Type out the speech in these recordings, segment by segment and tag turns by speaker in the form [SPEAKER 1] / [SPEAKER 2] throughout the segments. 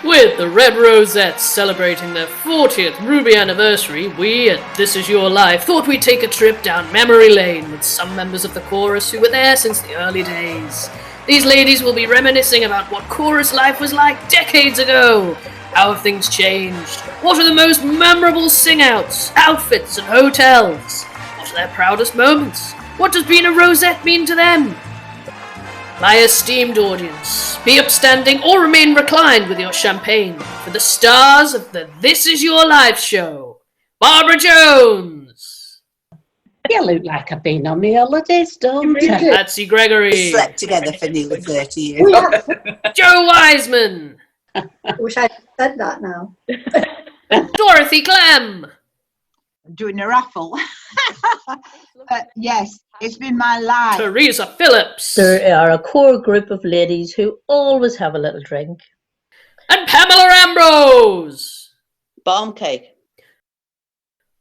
[SPEAKER 1] With the Red Rosettes celebrating their 40th Ruby anniversary, we at This Is Your Life thought we'd take a trip down memory lane with some members of the chorus who were there since the early days. These ladies will be reminiscing about what chorus life was like decades ago. How have things changed? What are the most memorable sing-outs, outfits, and hotels? What are their proudest moments? What does being a Rosette mean to them? My esteemed audience, be upstanding or remain reclined with your champagne for the stars of the This Is Your Life show, Barbara Jones.
[SPEAKER 2] You look like I've been on my holidays, don't you?
[SPEAKER 1] Patsy Gregory.
[SPEAKER 3] We slept together for nearly 30 years.
[SPEAKER 1] Joe Wiseman.
[SPEAKER 4] I wish I'd said that now.
[SPEAKER 1] Dorothy Klem.
[SPEAKER 5] Doing a raffle. Yes, it's been my life.
[SPEAKER 1] Teresa Phillips.
[SPEAKER 6] There are a core group of ladies who always have a little drink.
[SPEAKER 1] And Pamela Ambrose.
[SPEAKER 7] Bomb cake.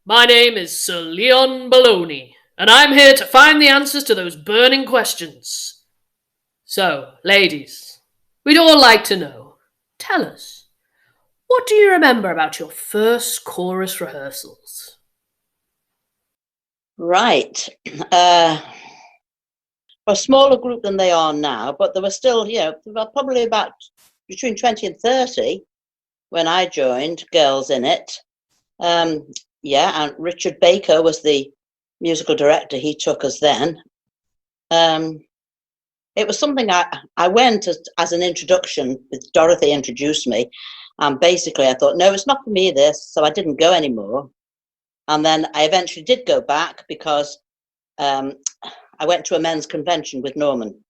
[SPEAKER 1] My name is Sir Leon Baloney, and I'm here to find the answers to those burning questions. So, ladies, we'd all like to know, tell us, what do you remember about your first chorus rehearsals?
[SPEAKER 7] Right. A smaller group than they are now, but there were still, there were probably about between 20 and 30 when I joined, girls in it. And Richard Baker was the musical director. He took us then. It was something I went as an introduction. Dorothy introduced me, and basically I thought, no, it's not for me, this, so I didn't go anymore. And then I eventually did go back because I went to a men's convention with Norman,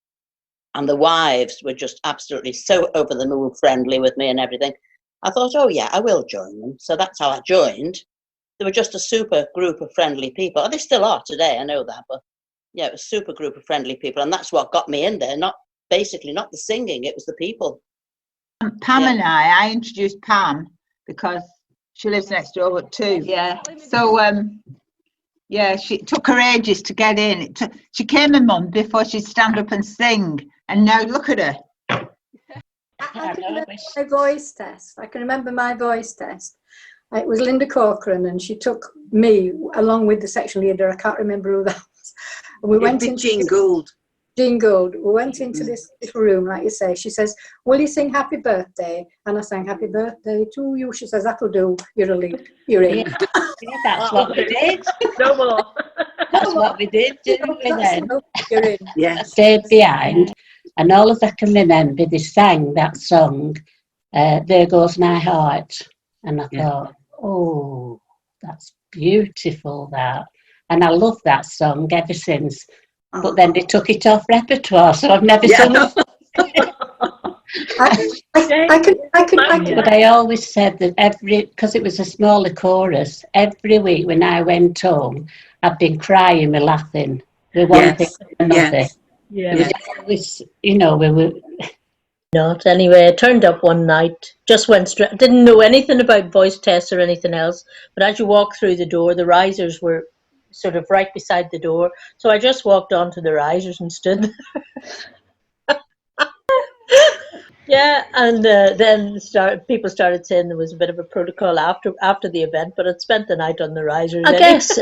[SPEAKER 7] and the wives were just absolutely so over the moon friendly with me and everything. I thought, oh yeah, I will join them. So that's how I joined. They were just a super group of friendly people. Oh, they still are today, I know that, but yeah, it was a super group of friendly people, and that's what got me in there. Not the singing, it was the people.
[SPEAKER 5] Pam and I introduced Pam because she lives next door too. Yeah. So she took her ages to get in. She came a month before she'd stand up and sing, and now look at her.
[SPEAKER 4] I can remember my voice test. I can remember my voice test. It was Linda Corcoran, and she took me along with the section leader. I can't remember who that was. And we went into
[SPEAKER 3] Jean Gould.
[SPEAKER 4] Jean Gould. We went into this little room, like you say. She says, "Will you sing Happy Birthday?" And I sang Happy Birthday to you. She says, "That'll do. You're a lead. You're in."
[SPEAKER 2] Yeah, that's what we did.
[SPEAKER 1] No more.
[SPEAKER 2] That's what we did, didn't we then?
[SPEAKER 4] You're in.
[SPEAKER 3] Yeah.
[SPEAKER 2] I stayed behind, and all as I can remember, they sang that song, There Goes My Heart. And I thought, oh, that's beautiful, that. And I love that song ever since. But then they took it off repertoire, so I've never sung it. But I always said that because it was a smaller chorus, every week when I went home, I'd been crying and laughing. The one thing and another.
[SPEAKER 6] Yeah.
[SPEAKER 2] We always, we were.
[SPEAKER 6] Not anyway. I turned up one night, just went straight. Didn't know anything about voice tests or anything else. But as you walk through the door, the risers were sort of right beside the door. So I just walked onto the risers and stood there. Yeah, and then people started saying there was a bit of a protocol after the event, but I'd spent the night on the risers. I guess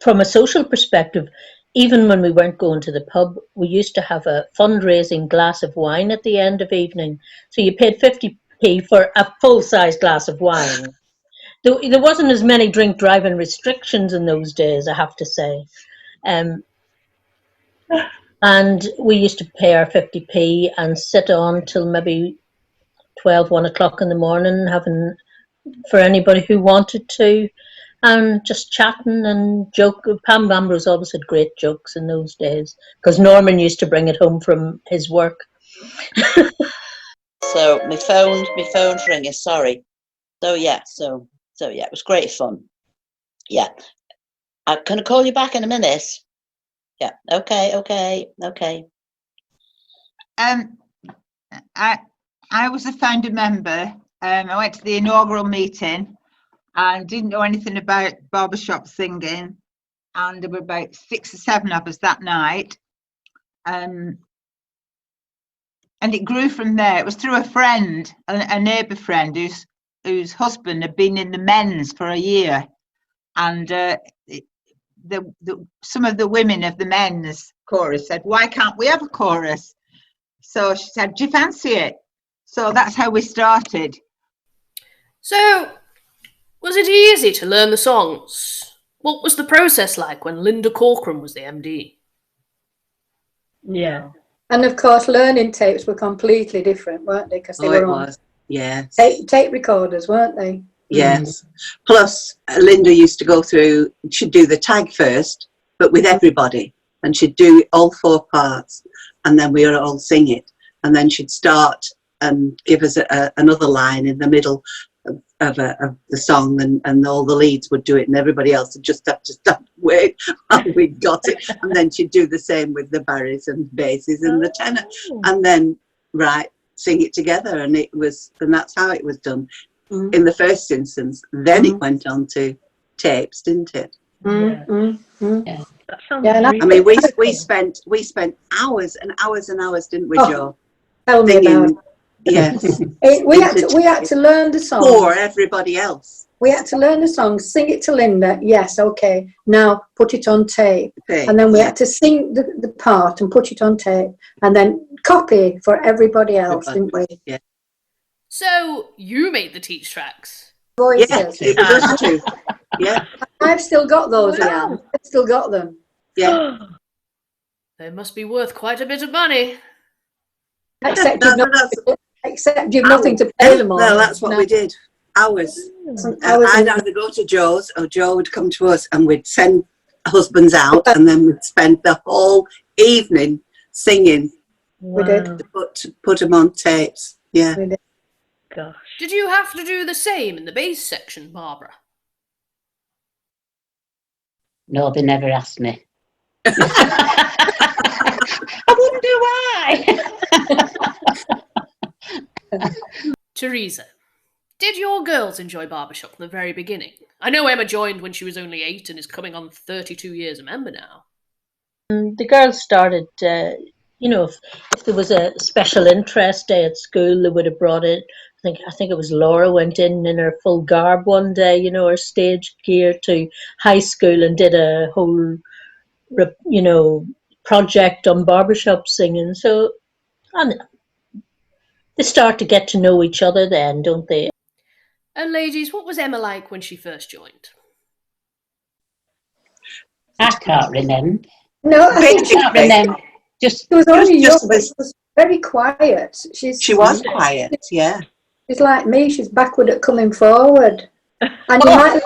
[SPEAKER 6] from a social perspective, even when we weren't going to the pub, we used to have a fundraising glass of wine at the end of evening. So you paid 50p for a full-size glass of wine. There wasn't as many drink driving restrictions in those days, I have to say. And we used to pay our 50p and sit on till maybe 1 o'clock in the morning, having for anybody who wanted to, and just chatting and joking. Pam Ambrose always had great jokes in those days, because Norman used to bring it home from his work.
[SPEAKER 7] So my phone's ringing, sorry. So it was great fun. Yeah. Can I call you back in a minute? Yeah. Okay.
[SPEAKER 5] I was a founder member. I went to the inaugural meeting and didn't know anything about barbershop singing. And there were about 6 or 7 of us that night. and it grew from there. It was through a friend, a neighbour friend whose husband had been in the men's for a year, and some of the women of the men's chorus said, "Why can't we have a chorus?" So she said, "Do you fancy it?" So that's how we started.
[SPEAKER 1] So, was it easy to learn the songs? What was the process like when Linda Corcoran was the MD?
[SPEAKER 6] Yeah.
[SPEAKER 4] And of course, learning tapes were completely different, weren't they? Because they were on
[SPEAKER 3] Yes.
[SPEAKER 4] tape recorders, weren't they?
[SPEAKER 3] Yes. Plus, Linda used to go through, she'd do the tag first, but with everybody. And she'd do all 4 parts. And then we would all sing it. And then she'd start and give us another line in the middle of the song. And all the leads would do it. And everybody else would just have to stop wait while we got it. And then she'd do the same with the barries and basses and the tenor. And then, sing it together. And that's how it was done. In the first instance, then it went on to tapes, didn't it?
[SPEAKER 6] Yeah.
[SPEAKER 4] Yeah.
[SPEAKER 6] That sounds
[SPEAKER 4] Yeah, and
[SPEAKER 6] really
[SPEAKER 3] I mean, we
[SPEAKER 6] cool.
[SPEAKER 3] spent hours and hours and hours, didn't we,
[SPEAKER 4] Oh,
[SPEAKER 3] Joe?
[SPEAKER 4] Tell me about
[SPEAKER 3] Singing, yes,
[SPEAKER 4] it. We had to learn the song.
[SPEAKER 3] for everybody else.
[SPEAKER 4] We had to learn the song, sing it to Linda. Yes, okay. Now put it on tape.
[SPEAKER 3] Okay,
[SPEAKER 4] And then we had to sing the part and put it on tape, and then copy for everybody else, didn't we?
[SPEAKER 3] Yeah.
[SPEAKER 1] So, you made the teach tracks.
[SPEAKER 4] Voices.
[SPEAKER 3] Yes, it was us too. Yeah,
[SPEAKER 4] I've still got those,
[SPEAKER 6] Wow.
[SPEAKER 4] Leanne. I've still got them.
[SPEAKER 3] yeah.
[SPEAKER 1] They must be worth quite a bit of money.
[SPEAKER 4] Except
[SPEAKER 3] No,
[SPEAKER 4] you've,
[SPEAKER 3] no,
[SPEAKER 4] you've nothing to pay them on.
[SPEAKER 3] No, that's what we did. Hours. I'd either go to Joe's or Joe would come to us, and we'd send husbands out, and then we'd spend the whole evening singing.
[SPEAKER 4] We did.
[SPEAKER 3] To put them on tapes. Yeah.
[SPEAKER 4] We did.
[SPEAKER 6] Gosh.
[SPEAKER 1] Did you have to do the same in the bass section, Barbara?
[SPEAKER 2] No, they never asked me. I wonder why.
[SPEAKER 1] Teresa, did your girls enjoy Barbershop from the very beginning? I know Emma joined when she was only 8 and is coming on 32 years a member now.
[SPEAKER 6] The girls started, if there was a special interest day at school, they would have brought it. I think it was Laura went in her full garb one day, her stage gear to high school and did a whole, project on Barbershop singing. So, and they start to get to know each other then, don't they?
[SPEAKER 1] And ladies, what was Emma like when she first joined?
[SPEAKER 2] I can't remember.
[SPEAKER 4] No, I think
[SPEAKER 2] I can't remember. Just
[SPEAKER 4] she was only young,
[SPEAKER 3] just
[SPEAKER 4] but she was very quiet.
[SPEAKER 3] She was quiet, yeah.
[SPEAKER 4] She's like me. She's backward at coming forward. And you might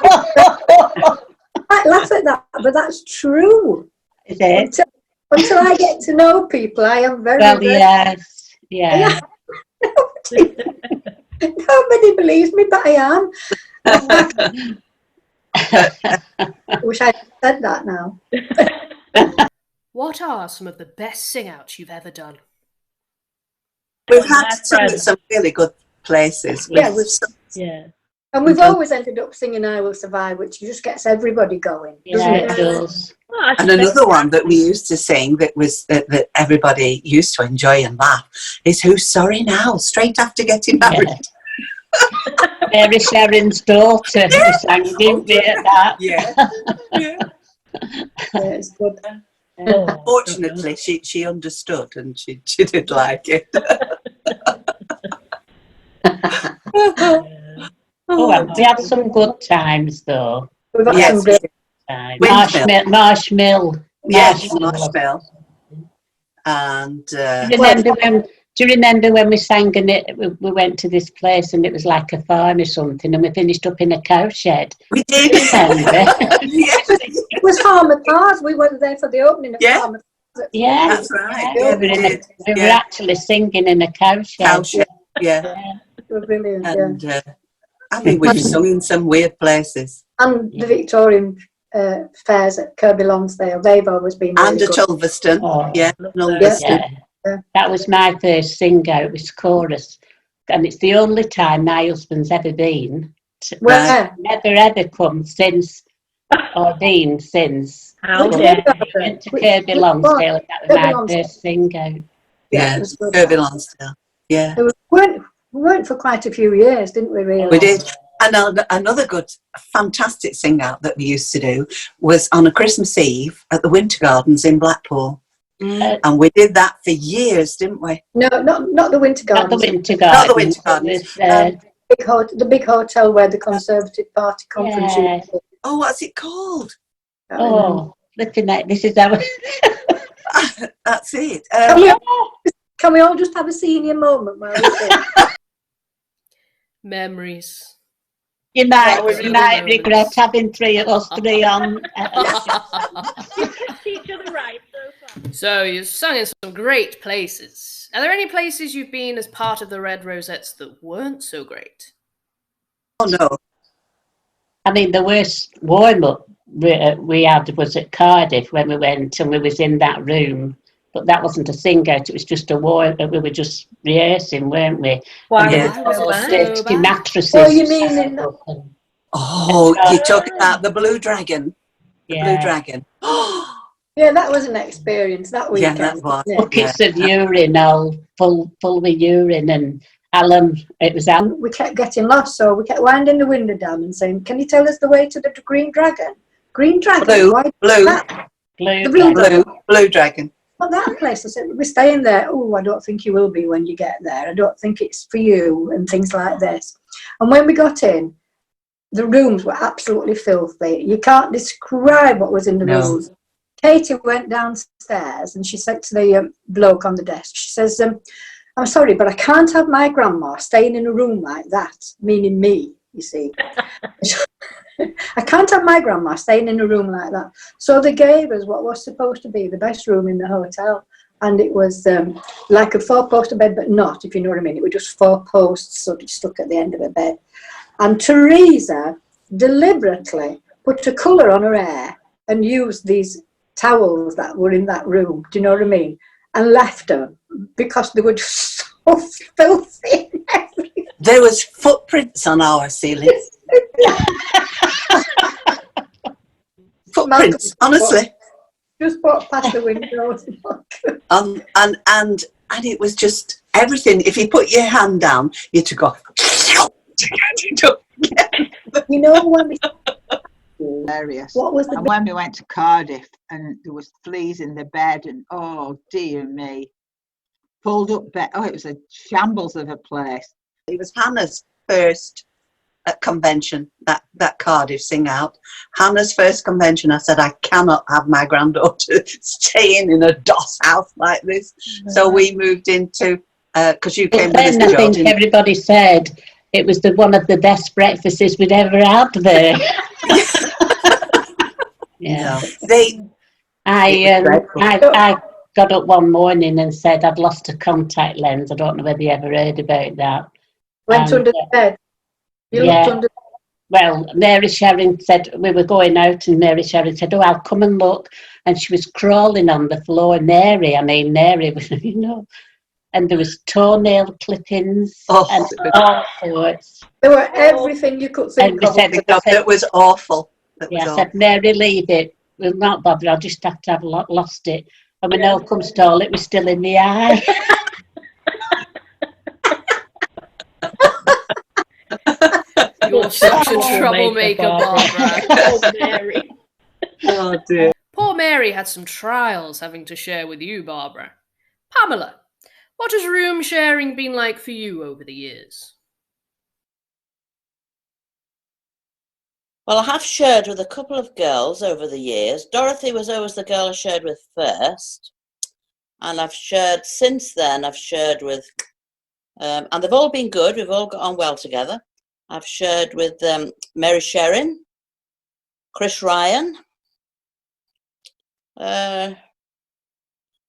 [SPEAKER 4] laugh at that, but that's true.
[SPEAKER 2] is it?
[SPEAKER 4] Until I get to know people, I am very,
[SPEAKER 2] Well,
[SPEAKER 4] very...
[SPEAKER 2] yes, yeah.
[SPEAKER 4] Nobody believes me, but I am. I wish I'd said that now.
[SPEAKER 1] What are some of the best sing-outs you've ever done?
[SPEAKER 3] We've had some really good places.
[SPEAKER 4] Yeah,
[SPEAKER 6] Yeah.
[SPEAKER 4] and we've always ended up singing I Will Survive, which just gets everybody going, doesn't
[SPEAKER 2] Yeah,
[SPEAKER 4] it?
[SPEAKER 2] it does.
[SPEAKER 6] Well,
[SPEAKER 3] And another one that we used to sing that everybody used to enjoy and laugh is Who's Sorry Now? Straight after getting married.
[SPEAKER 2] Mary Sharon's daughter who sang, didn't we, at that?
[SPEAKER 3] Yeah.
[SPEAKER 4] Yeah, it's good.
[SPEAKER 3] Fortunately, she understood and she did like it.
[SPEAKER 2] Oh, well, we had some good times, though.
[SPEAKER 4] We've got
[SPEAKER 3] Yes.
[SPEAKER 4] some great...
[SPEAKER 2] Marshmill.
[SPEAKER 3] Yes, Marshmill. And
[SPEAKER 2] Do you remember when we sang and we went to this place and it was like a farm or something and we finished up in a cow shed?
[SPEAKER 3] we did. Yes.
[SPEAKER 4] It was Farmer Cars. We were there for the opening of
[SPEAKER 3] Yeah.
[SPEAKER 4] Farmer Cars.
[SPEAKER 2] Yeah,
[SPEAKER 3] That's right.
[SPEAKER 2] yeah,
[SPEAKER 3] Yeah, we did.
[SPEAKER 2] we were actually singing in a cow shed.
[SPEAKER 3] Cow shed. Yeah.
[SPEAKER 4] They were brilliant,
[SPEAKER 3] And I mean, we've sung in some weird places.
[SPEAKER 4] And the Victorian fairs at Kirby Lonsdale, they've always been really
[SPEAKER 3] And at
[SPEAKER 4] good.
[SPEAKER 3] Ulverston.
[SPEAKER 2] Oh.
[SPEAKER 3] Yeah.
[SPEAKER 2] Yeah. That was my first sing-out, it was chorus. And it's the only time my husband's ever been.
[SPEAKER 4] Where?
[SPEAKER 2] Never ever come since, or been since.
[SPEAKER 6] How
[SPEAKER 4] Which
[SPEAKER 6] dare
[SPEAKER 4] one?
[SPEAKER 6] you.
[SPEAKER 2] Went to Kirby
[SPEAKER 4] Which
[SPEAKER 2] Lonsdale, and that was
[SPEAKER 4] Kirby
[SPEAKER 2] my
[SPEAKER 4] Lonsdale.
[SPEAKER 2] first sing-out.
[SPEAKER 3] Yeah,
[SPEAKER 4] it was good.
[SPEAKER 3] Irving Lonsdale. Yeah.
[SPEAKER 4] We weren't for quite a few years, didn't we, really?
[SPEAKER 3] We did. And another good, fantastic sing-out that we used to do was on a Christmas Eve at the Winter Gardens in Blackpool. And we did that for years, didn't we?
[SPEAKER 4] No, not the Winter Gardens.
[SPEAKER 2] Not the Winter Gardens.
[SPEAKER 3] Not the Winter Gardens.
[SPEAKER 4] The big hotel where the Conservative Party conference.
[SPEAKER 2] Yeah.
[SPEAKER 3] Oh, what's it called?
[SPEAKER 2] Oh, looking at this is our.
[SPEAKER 3] That's it.
[SPEAKER 4] Can we all just have a senior moment while we sing?
[SPEAKER 1] Memories.
[SPEAKER 2] You might regret having us three on.
[SPEAKER 6] Each other right so far.
[SPEAKER 1] So you've sung in some great places. Are there any places you've been as part of the Red Rosettes that weren't so great?
[SPEAKER 3] Oh, no.
[SPEAKER 2] I mean, the worst warm-up we had was at Cardiff when we went and we was in that room. But that wasn't a sing-out, it was just a warm-up. We were just rehearsing, weren't we?
[SPEAKER 6] Why
[SPEAKER 2] was dirty mattresses.
[SPEAKER 4] Oh, you mean
[SPEAKER 3] you're talking about the Blue Dragon? The Blue Dragon.
[SPEAKER 4] Yeah, that was an experience that weekend.
[SPEAKER 3] Yeah, that was.
[SPEAKER 2] Buckets of urine, all full with urine, and Alan, it was Alan.
[SPEAKER 4] We kept getting lost, so we kept winding the window down and saying, "Can you tell us the way to the Green Dragon?" Green Dragon?
[SPEAKER 3] Blue Dragon.
[SPEAKER 4] Well, that place, I said, we're staying there. Oh, I don't think you will be when you get there. I don't think it's for you, and things like this. And when we got in, the rooms were absolutely filthy. You can't describe what was in the rooms. Katie went downstairs and she said to the bloke on the desk, she says, "I'm sorry, but I can't have my grandma staying in a room like that," meaning me, you see. I can't have my grandma staying in a room like that. So they gave us what was supposed to be the best room in the hotel. And it was like a 4-poster bed, but not, if you know what I mean. It was just 4 posts sort of stuck at the end of a bed. And Teresa deliberately put a colour on her hair and used these towels that were in that room, do you know what I mean? And left them because they were just so filthy.
[SPEAKER 3] There was footprints on our ceiling. Footprints, honestly.
[SPEAKER 4] Just walked past the window.
[SPEAKER 3] And it was just everything. If you put your hand down, you had to go.
[SPEAKER 4] You know when we
[SPEAKER 5] hilarious.
[SPEAKER 4] What was the
[SPEAKER 5] and when we went to Cardiff and there was fleas in the bed and oh dear me, pulled up bed. Oh, it was a shambles of a place.
[SPEAKER 3] It was Hannah's first convention, that Cardiff sing out. Hannah's first convention. I said I cannot have my granddaughter staying in a doss house like this. So we moved into because you came.
[SPEAKER 2] Then I think everybody said it was one of the best breakfasts we'd ever had there. Yeah.
[SPEAKER 3] No,
[SPEAKER 2] I got up one morning and said I'd lost a contact lens. I don't know whether you ever heard about that.
[SPEAKER 4] Went under the bed. You looked under.
[SPEAKER 2] Well, Mary Sharon said we were going out, and Mary Sharon said, "Oh, I'll come and look." And she was crawling on the floor. Mary was, you know, and there was toenail clippings and all sorts.
[SPEAKER 4] There were everything you could think of.
[SPEAKER 3] It was awful.
[SPEAKER 2] I said, "Mary, leave it. We'll not bother. I'll just have to have lost it." And when all comes to all, it was still in the eye.
[SPEAKER 1] You're such a troublemaker, Barbara.
[SPEAKER 6] Oh, Mary.
[SPEAKER 3] Oh dear.
[SPEAKER 1] Poor Mary had some trials having to share with you, Barbara. Pamela, what has room sharing been like for you over the years?
[SPEAKER 7] Well, I have shared with a couple of girls over the years. Dorothy was always the girl I shared with first. And I've shared since then, I've shared with, and they've all been good. We've all got on well together. I've shared with Mary Sherrin, Chris Ryan,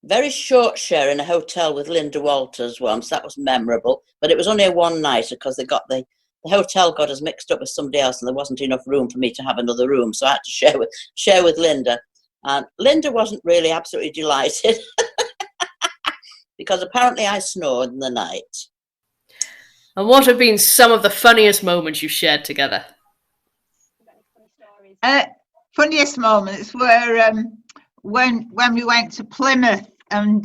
[SPEAKER 7] very short share in a hotel with Linda Walters once. That was memorable, but it was only a one nighter because the hotel got us mixed up with somebody else and there wasn't enough room for me to have another room, so I had to share with Linda. And Linda wasn't really absolutely delighted because apparently I snored in the night.
[SPEAKER 1] And what have been some of the funniest moments you've shared together?
[SPEAKER 5] Funniest moments were when we went to Plymouth and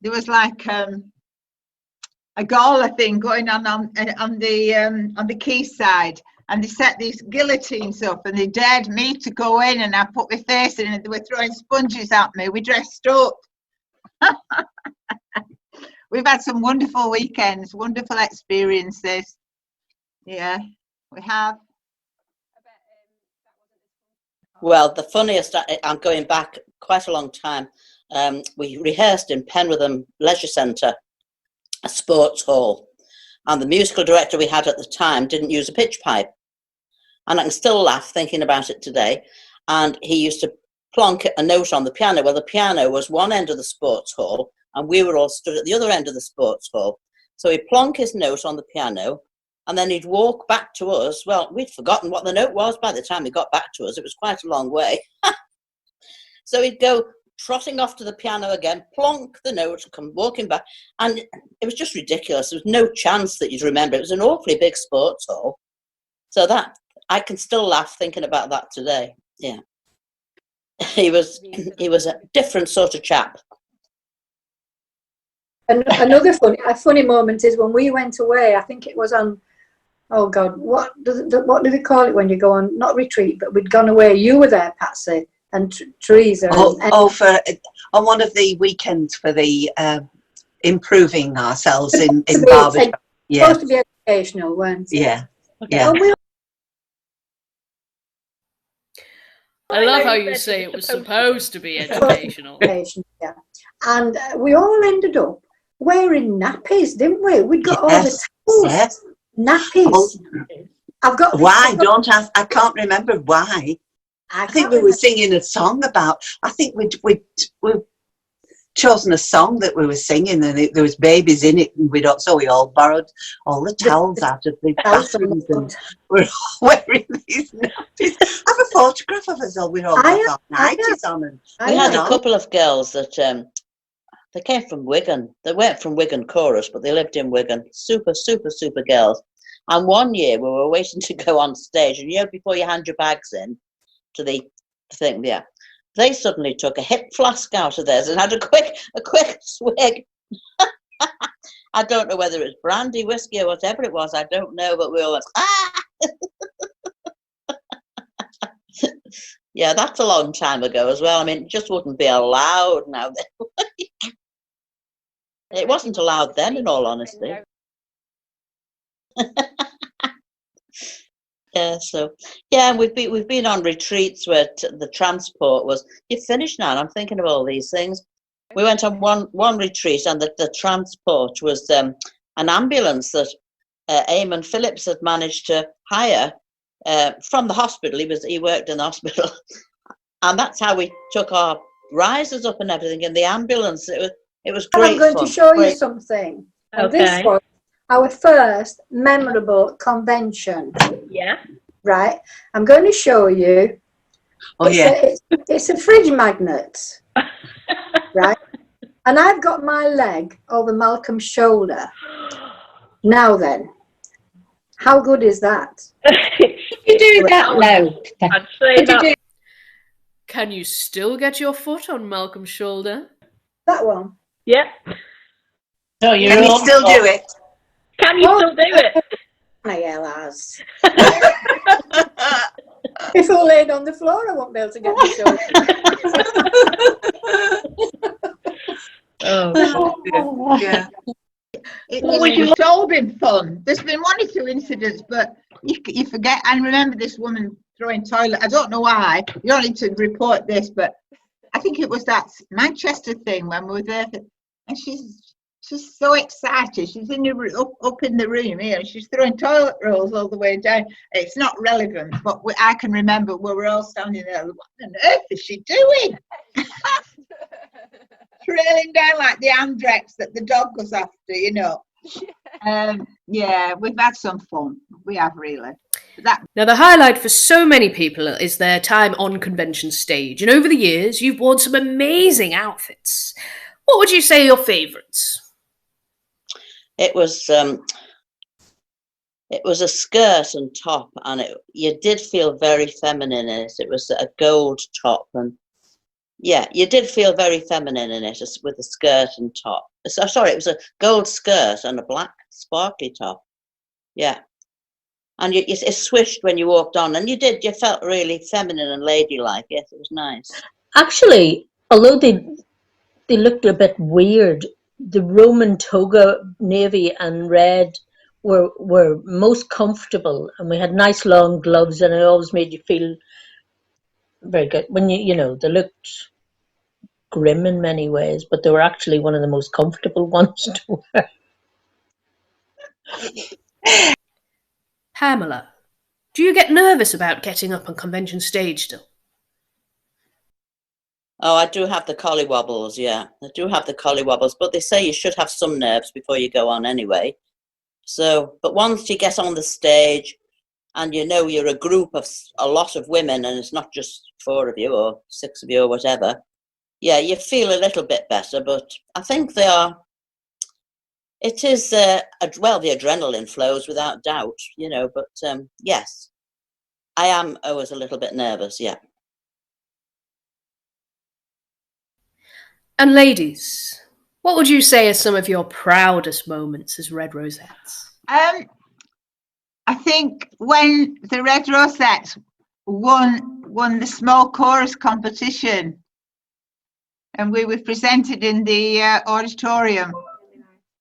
[SPEAKER 5] there was like a gala thing going on the quayside, and they set these guillotines up, and they dared me to go in, and I put my face in, and they were throwing sponges at me. We dressed up. We've had some wonderful weekends, wonderful experiences. Yeah, we have.
[SPEAKER 7] Well, the funniest, I'm going back quite a long time. We rehearsed in Penwitham Leisure Centre, a sports hall, and the musical director we had at the time didn't use a pitch pipe. And I can still laugh thinking about it today. And he used to plonk a note on the piano. Well, the piano was one end of the sports hall, and we were all stood at the other end of the sports hall. So he'd plonk his note on the piano, and then he'd walk back to us. Well, we'd forgotten what the note was by the time he got back to us. It was quite a long way. So he'd go trotting off to the piano again, plonk the note, come walking back. And it was just ridiculous. There was no chance that you'd remember. It was an awfully big sports hall. So that, I can still laugh thinking about that today. Yeah. He was a different sort of chap.
[SPEAKER 4] And another funny moment is when we went away. I think it was on, oh God, what do they call it when you go on, not retreat, but we'd gone away. You were there, Patsy, and Teresa.
[SPEAKER 3] On one of the weekends for the improving ourselves in Barbershop. Yeah.
[SPEAKER 4] Supposed to be educational, weren't it?
[SPEAKER 3] Yeah.
[SPEAKER 4] Okay.
[SPEAKER 3] Yeah.
[SPEAKER 1] I love how you say it was supposed to be educational.
[SPEAKER 4] Yeah. And we all ended up wearing nappies, didn't we? We got all the towels, nappies.
[SPEAKER 3] Oh,
[SPEAKER 4] I've got.
[SPEAKER 3] Why? Don't ask. I can't remember why. I think we were singing a song about. I think we'd chosen a song that we were singing, and there was babies in it, and we all borrowed all the towels out of the bathrooms, and we're all wearing these nappies. I have a photograph of us all. We're all got our nighties on, and
[SPEAKER 7] we had a couple of girls that they came from Wigan. They weren't from Wigan Chorus, but they lived in Wigan. Super, super, super girls. And one year we were waiting to go on stage, and before you hand your bags in to the thing, yeah. They suddenly took a hip flask out of theirs and had a quick swig. I don't know whether it's brandy, whiskey, or whatever it was. I don't know, but we all went, ah! Yeah, that's a long time ago as well. I mean, it just wouldn't be allowed now. It wasn't allowed then, in all honesty. Yeah, so yeah, and we've been on retreats where the transport was. You're finished now, and I'm thinking of all these things. We went on one retreat, and the transport was an ambulance that Eamon Phillips had managed to hire from the hospital. He worked in the hospital, and that's how we took our risers up and everything in the ambulance. It was great.
[SPEAKER 4] I'm going to show you something. And this was our first memorable convention.
[SPEAKER 6] Yeah.
[SPEAKER 4] Right. I'm going to show you.
[SPEAKER 3] Oh,
[SPEAKER 4] it's a fridge magnet. Right. And I've got my leg over Malcolm's shoulder. Now then, how good is that?
[SPEAKER 2] You do that now.
[SPEAKER 6] I'd say that.
[SPEAKER 1] Can you still get your foot on Malcolm's shoulder?
[SPEAKER 4] That one.
[SPEAKER 6] Yeah.
[SPEAKER 2] So
[SPEAKER 3] Can you still do it?
[SPEAKER 6] Can you still do it?
[SPEAKER 4] My has. If I laid on the floor, I won't be able to get my shoulder.
[SPEAKER 3] Yeah.
[SPEAKER 5] It's all been fun. There's been one or two incidents, but you forget. I remember this woman throwing toilet. I don't know why. You don't need to report this, but I think it was that Manchester thing when we were there, and she's so excited. She's in up in the room here, and she's throwing toilet rolls all the way down. It's not relevant, but I can remember we were all standing there. What on earth is she doing? Trailing down like the Andrex that the dog was after, you know. Yeah, we've had some fun. We have really.
[SPEAKER 1] Now, the highlight for so many people is their time on convention stage, and over the years, you've worn some amazing outfits. What would you say are your favourites?
[SPEAKER 7] It was a skirt and top, and you did feel very feminine in it. It was a gold top, and Yeah, you did feel very feminine in it, with the skirt and top. So, sorry, it was a gold skirt and a black sparkly top. Yeah. And it swished when you walked on, and you felt really feminine and ladylike. Yes, it was nice.
[SPEAKER 6] Actually, although they looked a bit weird, the Roman toga, navy and red, were most comfortable, and we had nice long gloves, and it always made you feel very good. When they looked grim in many ways, but they were actually one of the most comfortable ones to wear.
[SPEAKER 1] Pamela, do you get nervous about getting up on convention stage still?
[SPEAKER 7] Oh, I do have the collywobbles, yeah. I do have the collywobbles, but they say you should have some nerves before you go on anyway. So, but once you get on the stage and you're a group of a lot of women and it's not just 4 of you or 6 of you or whatever, yeah, you feel a little bit better, but I think it is, the adrenaline flows without doubt, but yes, I am always a little bit nervous, yeah.
[SPEAKER 1] And ladies, what would you say are some of your proudest moments as Red Rosettes?
[SPEAKER 5] I think when the Red Rosettes won the small chorus competition, and we were presented in the auditorium.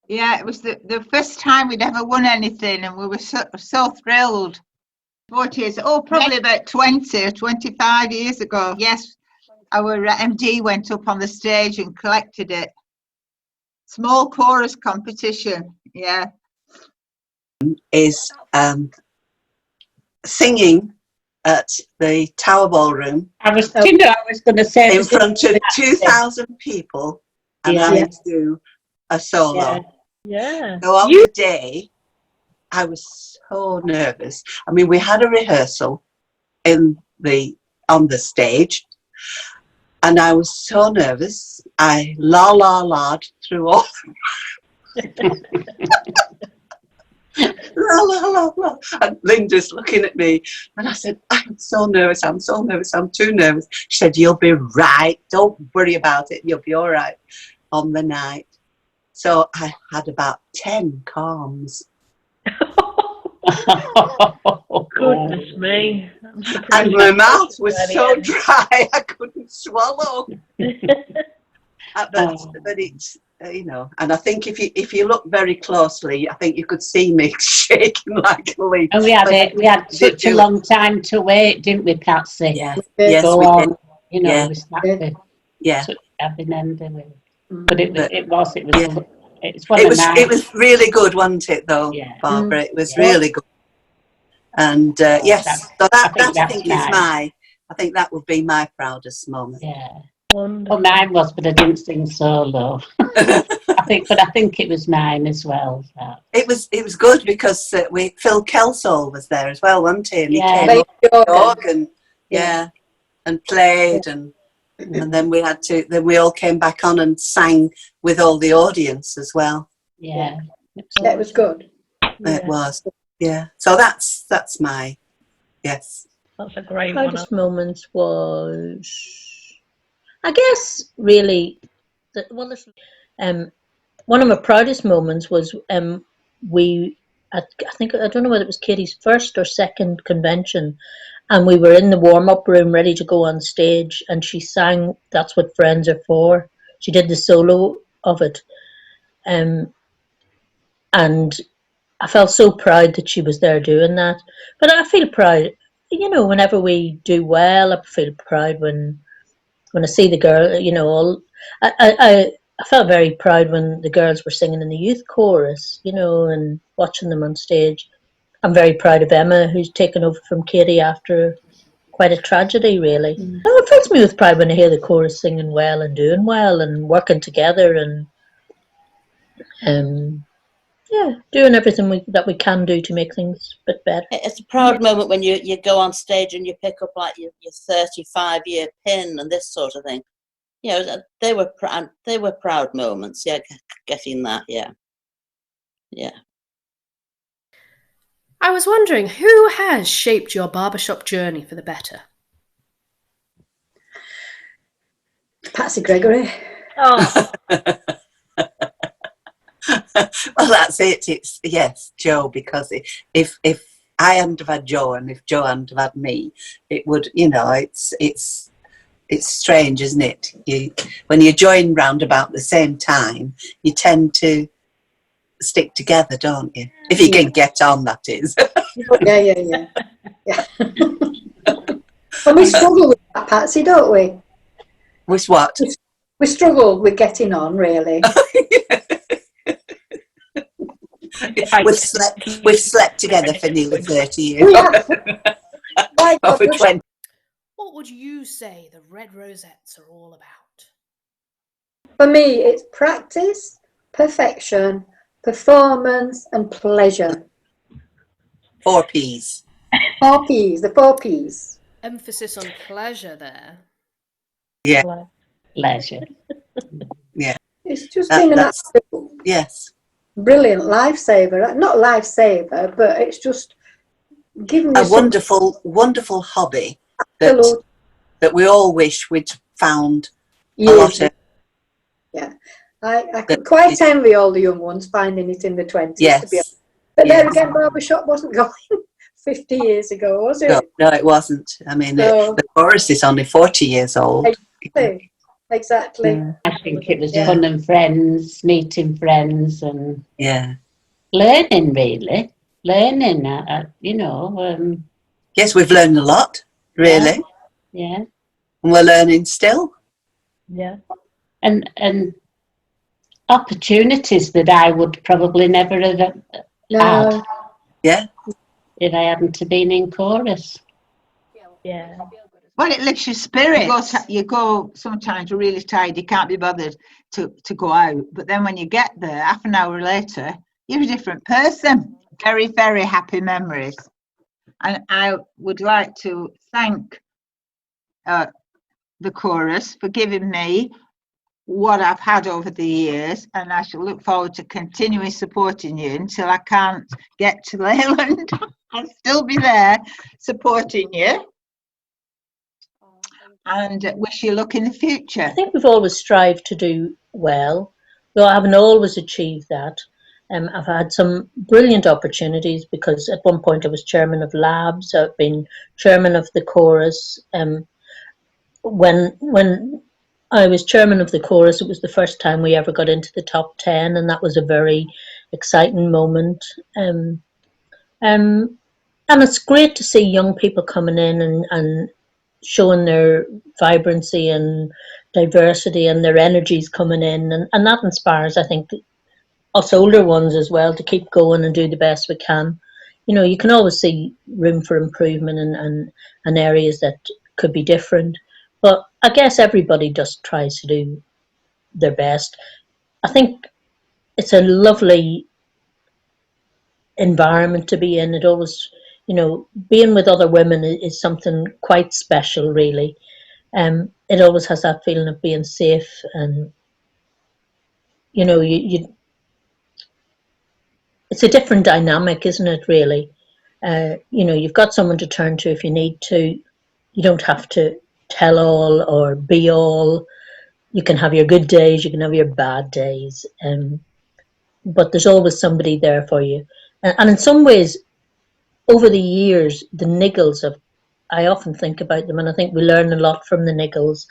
[SPEAKER 5] Yeah, it was the first time we'd ever won anything, and we were so thrilled. 40 years, probably about 20 or 25 years ago. Yes, our MD went up on the stage and collected it. Small chorus competition, yeah.
[SPEAKER 3] Is singing at the Tower Ballroom.
[SPEAKER 2] I was going to say
[SPEAKER 3] in front of 2,000 people and having to do a solo.
[SPEAKER 6] Yeah.
[SPEAKER 3] So on the day, I was so nervous. I mean, we had a rehearsal on the stage, and I was so nervous. I la-la-la'd through all. La, la, la, la. And Linda's looking at me, and I said, I'm so nervous, I'm too nervous. She said, you'll be right, don't worry about it, you'll be all right on the night. So I had about 10 calms.
[SPEAKER 6] Goodness me.
[SPEAKER 3] And my mouth was so dry, I couldn't swallow. But it's, and I think if you look very closely, I think you could see me shaking like a leaf.
[SPEAKER 2] And we had such a long time to wait, didn't we, Patsy?
[SPEAKER 3] Yeah. Yes, we did.
[SPEAKER 2] We started such a happy ending. But it was
[SPEAKER 3] really good, wasn't it, though, Barbara? It was really good. And yes, so that I think is I think that would be my proudest moment.
[SPEAKER 2] Yeah. Wonderful. Well, mine was, but I didn't sing solo. I think it was mine as well. So.
[SPEAKER 3] It was good because Phil Kelsall was there as well, wasn't he? And he came up with the organ, and played, and then we all came back on and sang with all the audience as well.
[SPEAKER 4] Yeah, that was good.
[SPEAKER 3] It was, yeah. So that's my
[SPEAKER 6] That's a great one. Proudest moments was, I guess, really, one of my proudest moments was I don't know whether it was Katie's first or second convention, and we were in the warm-up room ready to go on stage, and she sang That's What Friends Are For. She did the solo of it, and I felt so proud that she was there doing that. But I feel proud, whenever we do well. I feel proud when I see the girl, I felt very proud when the girls were singing in the youth chorus, and watching them on stage. I'm very proud of Emma, who's taken over from Katie after quite a tragedy, really. It fills me with pride when I hear the chorus singing well and doing well and working together and doing everything that we can do to make things a bit better.
[SPEAKER 7] It's a proud moment when you go on stage and you pick up like your 35-year pin and this sort of thing. They were proud moments. Yeah, getting that. Yeah.
[SPEAKER 1] I was wondering, who has shaped your barbershop journey for the better?
[SPEAKER 4] Patsy Gregory.
[SPEAKER 6] Oh,
[SPEAKER 3] Well, that's it. It's yes, Joe. Because if I hadn't have had Joe, and if Joe hadn't have had me, it would. It's strange, isn't it? When you join round about the same time, you tend to stick together, don't you? If you can get on, that is.
[SPEAKER 4] Yeah. And we struggle with that, Patsy, don't we?
[SPEAKER 3] With what?
[SPEAKER 4] We struggled with getting on, really.
[SPEAKER 3] We've slept together for nearly 30 years.
[SPEAKER 4] My God,
[SPEAKER 3] Over 20.
[SPEAKER 1] What would you say the Red Rosettes are all about?
[SPEAKER 4] for me, it's practice, perfection, performance, and pleasure.
[SPEAKER 3] 4 P's.
[SPEAKER 4] 4 P's, the 4 P's.
[SPEAKER 1] Emphasis on pleasure there.
[SPEAKER 3] Yeah.
[SPEAKER 2] Pleasure.
[SPEAKER 3] Yeah.
[SPEAKER 4] It's just been an absolute
[SPEAKER 3] yes.
[SPEAKER 4] brilliant lifesaver. Not lifesaver, but it's just given me
[SPEAKER 3] a wonderful hobby that we all wish we'd found a lot of.
[SPEAKER 4] Yeah, I could quite envy all the young ones finding it in the 20s.
[SPEAKER 3] Yes.
[SPEAKER 4] To be honest. But there again, Barbershop wasn't going 50 years ago, was it?
[SPEAKER 3] No, it wasn't. I mean, the chorus is only 40 years old.
[SPEAKER 4] Exactly.
[SPEAKER 2] Yeah. I think it was fun and friends, meeting friends, and learning, really. Learning,
[SPEAKER 3] yes, we've learned a lot, really.
[SPEAKER 2] Yeah.
[SPEAKER 3] And we're learning still.
[SPEAKER 2] Yeah. And opportunities that I would probably never have had.
[SPEAKER 3] Yeah.
[SPEAKER 2] If I hadn't been in chorus.
[SPEAKER 6] yeah.
[SPEAKER 5] Well, it lifts your spirit. You go sometimes really tired, you can't be bothered to go out. But then when you get there, half an hour later, you're a different person. Very, very happy memories. And I would like to thank the chorus for giving me what I've had over the years, and I shall look forward to continuing supporting you until I can't get to Leyland. I'll still be there supporting you, and wish you luck in the future.
[SPEAKER 6] I think we've always strived to do well, though I haven't always achieved that. I've had some brilliant opportunities because at one point I was chairman of labs. I've been chairman of the chorus. When I was chairman of the chorus, it was the first time we ever got into the top 10, and that was a very exciting moment. And it's great to see young people coming in and showing their vibrancy and diversity and their energies coming in, and that inspires, I think, us older ones as well to keep going and do the best we can. You can always see room for improvement and areas that could be different, but I guess everybody just tries to do their best. I think it's a lovely environment to be in. It always, being with other women is something quite special, really. It always has that feeling of being safe, and it's a different dynamic, isn't it, really? You've got someone to turn to if you need to. You don't have to tell all or be all. You can have your good days, you can have your bad days, but there's always somebody there for you. And in some ways, over the years, the niggles I often think about them, and I think we learn a lot from the niggles.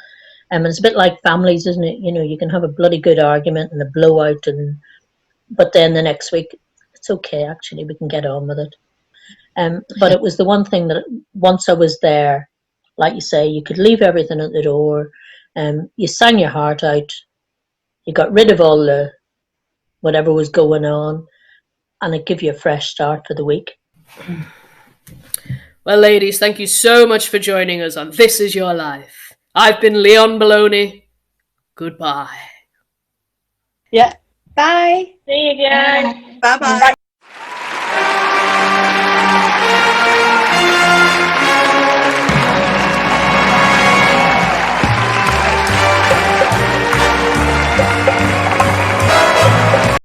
[SPEAKER 6] And it's a bit like families, isn't it? You can have a bloody good argument and a blowout, but then the next week, it's okay, actually, we can get on with it. But it was the one thing that once I was there, like you say, you could leave everything at the door. You sang your heart out. You got rid of all the whatever was going on, and it gave you a fresh start for the week.
[SPEAKER 1] Well, ladies, thank you so much for joining us on This Is Your Life. I've been Leanne Blaney. Goodbye.
[SPEAKER 4] Yeah. Bye.
[SPEAKER 6] See you again.
[SPEAKER 3] Bye-bye.